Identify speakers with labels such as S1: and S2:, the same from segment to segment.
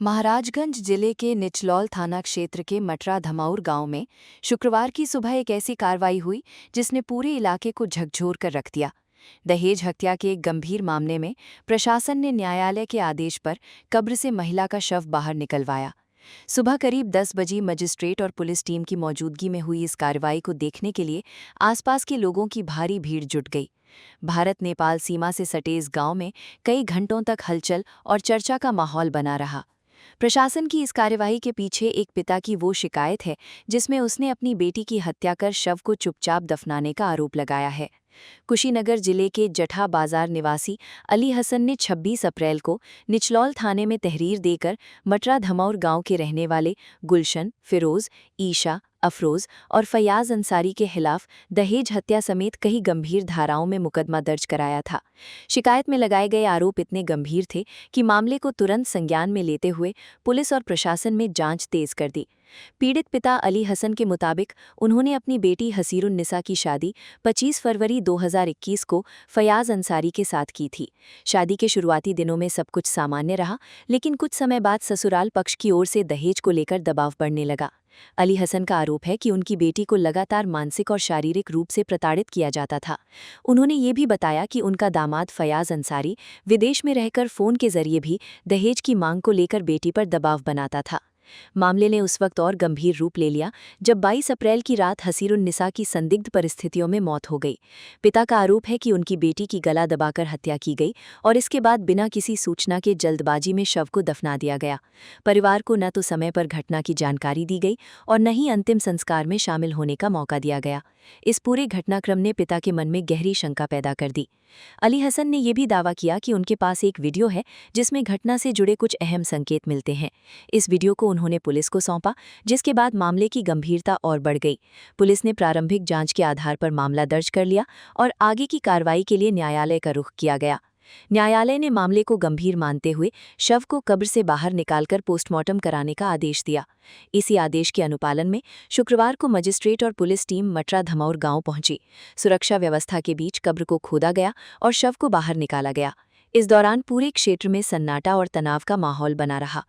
S1: महाराजगंज जिले के निचलौल थाना क्षेत्र के मटरा धमाउर गांव में शुक्रवार की सुबह एक ऐसी कार्रवाई हुई जिसने पूरे इलाके को झकझोर कर रख दिया। दहेज हत्या के एक गंभीर मामले में प्रशासन ने न्यायालय के आदेश पर कब्र से महिला का शव बाहर निकलवाया। सुबह करीब 10 बजे मजिस्ट्रेट और पुलिस टीम की मौजूदगी में हुई इस कार्रवाई को देखने के लिए आसपास के लोगों की भारी भीड़ जुट गई। भारत नेपाल सीमा से सटे इस गांव में कई घंटों तक हलचल और चर्चा का माहौल बना रहा। प्रशासन की इस कार्यवाही के पीछे एक पिता की वो शिकायत है जिसमें उसने अपनी बेटी की हत्या कर शव को चुपचाप दफनाने का आरोप लगाया है। कुशीनगर जिले के जठा बाजार निवासी अली हसन ने 26 अप्रैल को निचलौल थाने में तहरीर देकर मटरा धमौर गांव के रहने वाले गुलशन, फिरोज, ईशा, अफरोज और फयाज अंसारी के खिलाफ दहेज हत्या समेत कई गंभीर धाराओं में मुकदमा दर्ज कराया था। शिकायत में लगाए गए आरोप इतने गंभीर थे कि मामले को तुरंत संज्ञान में लेते हुए पुलिस और प्रशासन में जांच तेज कर दी। पीड़ित पिता अली हसन के मुताबिक उन्होंने अपनी बेटी हसीरुन्निसा की शादी 25 फरवरी 2021 को फयाज अंसारी के साथ की थी। शादी के शुरुआती दिनों में सब कुछ सामान्य रहा, लेकिन कुछ समय बाद ससुराल पक्ष की ओर से दहेज को लेकर दबाव बढ़ने लगा। अली हसन का आरोप है कि उनकी बेटी को लगातार मानसिक और शारीरिक रूप से प्रताड़ित किया जाता था। उन्होंने ये भी बताया कि उनका दामाद फयाज अंसारी विदेश में रहकर फ़ोन के जरिए भी दहेज की मांग को लेकर बेटी पर दबाव बनाता था। मामले ने उस वक्त और गंभीर रूप ले लिया जब 22 अप्रैल की रात हसीरुन्निसा की संदिग्ध परिस्थितियों में मौत हो गई। पिता का आरोप है कि उनकी बेटी की गला दबाकर हत्या की गई और इसके बाद बिना किसी सूचना के जल्दबाजी में शव को दफना दिया गया। परिवार को न तो समय पर घटना की जानकारी दी गई और न ही अंतिम संस्कार में शामिल होने का मौका दिया गया। इस पूरे घटनाक्रम ने पिता के मन में गहरी शंका पैदा कर दी। अली हसन ने यह भी दावा किया कि उनके पास एक वीडियो है जिसमें घटना से जुड़े कुछ अहम संकेत मिलते हैं। इस वीडियो को उन्होंने पुलिस को सौंपा, जिसके बाद मामले की गंभीरता और बढ़ गई। पुलिस ने प्रारंभिक जांच के आधार पर मामला दर्ज कर लिया और आगे की कार्रवाई के लिए न्यायालय का रुख किया गया। न्यायालय ने मामले को गंभीर मानते हुए शव को कब्र से बाहर निकालकर पोस्टमार्टम कराने का आदेश दिया। इसी आदेश के अनुपालन में शुक्रवार को मजिस्ट्रेट और पुलिस टीम मटरा धमौर गांव पहुंची। सुरक्षा व्यवस्था के बीच कब्र को खोदा गया और शव को बाहर निकाला गया। इस दौरान पूरे क्षेत्र में सन्नाटा और तनाव का माहौल बना रहा।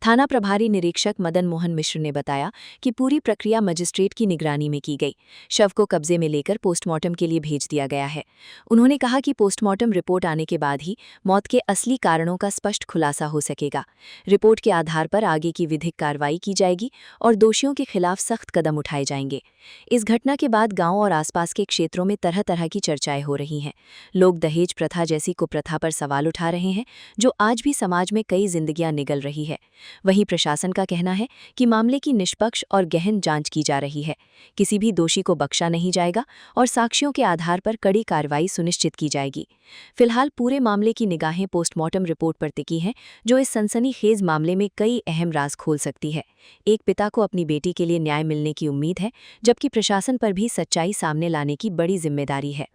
S1: थाना प्रभारी निरीक्षक मदन मोहन मिश्र ने बताया कि पूरी प्रक्रिया मजिस्ट्रेट की निगरानी में की गई। शव को कब्जे में लेकर पोस्टमार्टम के लिए भेज दिया गया है। उन्होंने कहा कि पोस्टमार्टम रिपोर्ट आने के बाद ही मौत के असली कारणों का स्पष्ट खुलासा हो सकेगा। रिपोर्ट के आधार पर आगे की विधिक कार्रवाई की जाएगी और दोषियों के खिलाफ सख्त कदम उठाए जाएंगे। इस घटना के बाद गांव और आसपास के क्षेत्रों में तरह तरह की चर्चाएं हो रही हैं। लोग दहेज प्रथा जैसी कुप्रथा पर सवाल उठा रहे हैं, जो आज भी समाज में कई जिंदगियां निगल रही है। वहीं प्रशासन का कहना है कि मामले की निष्पक्ष और गहन जांच की जा रही है। किसी भी दोषी को बख्शा नहीं जाएगा और साक्ष्यों के आधार पर कड़ी कार्रवाई सुनिश्चित की जाएगी। फिलहाल पूरे मामले की निगाहें पोस्टमार्टम रिपोर्ट पर टिकी हैं, जो इस सनसनीखेज मामले में कई अहम राज खोल सकती है। एक पिता को अपनी बेटी के लिए न्याय मिलने की उम्मीद है, जबकि प्रशासन पर भी सच्चाई सामने लाने की बड़ी जिम्मेदारी है।